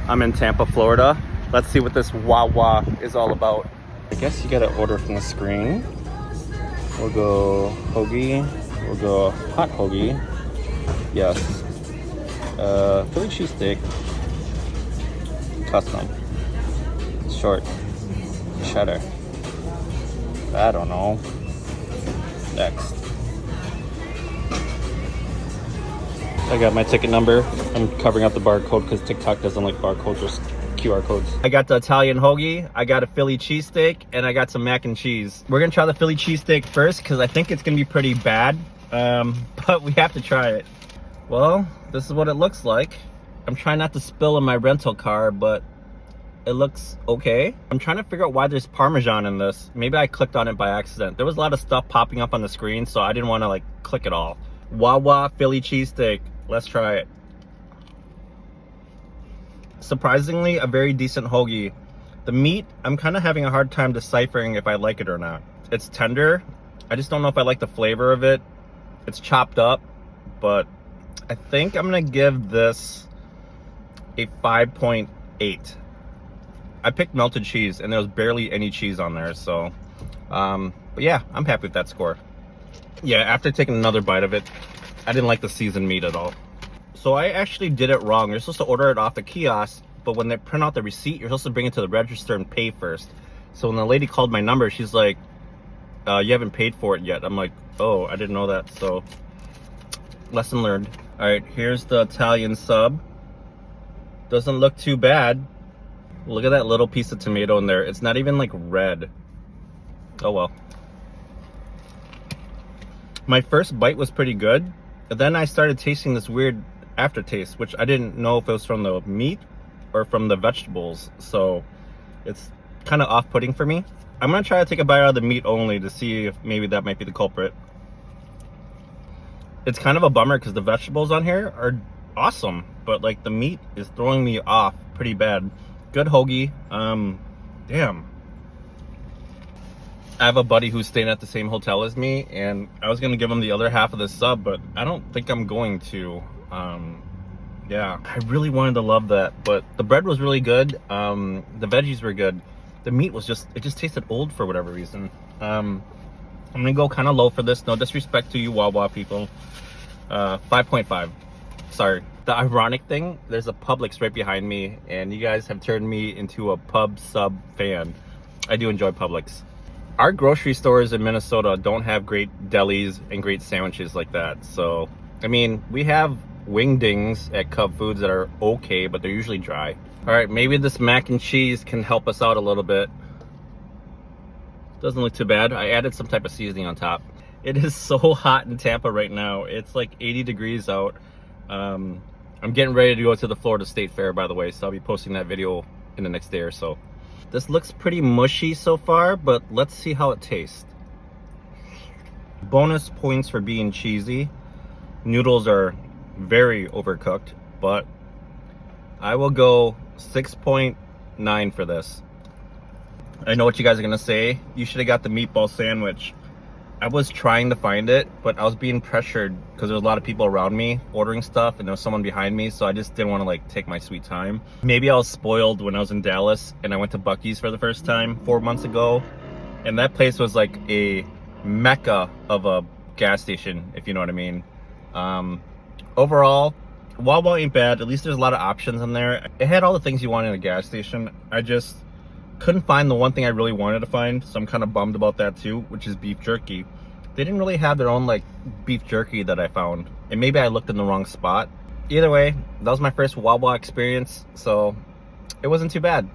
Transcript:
I'm in Tampa, Florida. Let's see what this WAWA is all about. I guess you gotta order from the screen. We'll go hoagie. We'll go hot hoagie. Yes. Philly cheesesteak. Custom. Short. Cheddar. I don't know. Next. I got my ticket number. I'm covering up the barcode because TikTok doesn't like barcodes or QR codes. I got the Italian hoagie, I got a Philly cheesesteak, and I got some mac and cheese. We're gonna try the Philly cheesesteak first because I think it's gonna be pretty bad, but we have to try it. Well, this is what it looks like. I'm trying not to spill in my rental car, but it looks okay. I'm trying to figure out why there's Parmesan in this. Maybe I clicked on it by accident. There was a lot of stuff popping up on the screen, so I didn't want to like click it all. WAWA Philly cheesesteak. Let's try it. Surprisingly, a very decent hoagie. The meat, I'm kind of having a hard time deciphering if I like it or not. It's tender. I just don't know if I like the flavor of it. It's chopped up, but I think I'm gonna give this a 5.8. I picked melted cheese and there was barely any cheese on there, so but yeah, I'm happy with that score. Yeah, after taking another bite of it, I didn't like the seasoned meat at all. So I actually did it wrong. You're supposed to order it off the kiosk, but when they print out the receipt, you're supposed to bring it to the register and pay first. So when the lady called my number, she's like, you haven't paid for it yet. I'm like, oh, I didn't know that. So lesson learned. All right, here's the Italian sub. Doesn't look too bad. Look at that little piece of tomato in there. It's not even like red. Oh well. My first bite was pretty good, but then I started tasting this weird aftertaste, which I didn't know if it was from the meat or from the vegetables. So it's kind of off-putting for me. I'm gonna try to take a bite out of the meat only to see if maybe that might be the culprit. It's kind of a bummer because the vegetables on here are awesome, but like the meat is throwing me off pretty bad. Good hoagie. Damn. I have a buddy who's staying at the same hotel as me, and I was gonna give him the other half of the sub, but I don't think I'm going to. Yeah, I really wanted to love that, but the bread was really good. The veggies were good. The meat was it just tasted old for whatever reason. I'm gonna go kind of low for this. No disrespect to you WAWA people. 5.5. Sorry. The ironic thing, there's a Publix right behind me, and you guys have turned me into a pub sub fan. I do enjoy Publix. Our grocery stores in Minnesota don't have great delis and great sandwiches like that. So, I mean, we have wingdings at Cub Foods that are okay, but they're usually dry. All right, maybe this mac and cheese can help us out a little bit. Doesn't look too bad. I added some type of seasoning on top. It is so hot in Tampa right now. It's like 80 degrees out. I'm getting ready to go to the Florida State Fair, by the way, so I'll be posting that video in the next day or so. This looks pretty mushy so far, but let's see how it tastes. Bonus points for being cheesy. Noodles are very overcooked, but I will go 6.9 for this. I know what you guys are gonna say. You should have got the meatball sandwich. I was trying to find it, but I was being pressured because there was a lot of people around me ordering stuff and there was someone behind me, so I just didn't want to like take my sweet time. Maybe I was spoiled when I was in Dallas and I went to Buc-ee's for the first time 4 months ago, and that place was like a mecca of a gas station, if you know what I mean. Overall, WAWA ain't bad. At least there's a lot of options in there. It had all the things you want in a gas station. I just couldn't find the one thing I really wanted to find, so I'm kind of bummed about that too, which is beef jerky. They didn't really have their own like beef jerky that I found, and maybe I looked in the wrong spot. Either way, that was my first WAWA experience, so it wasn't too bad.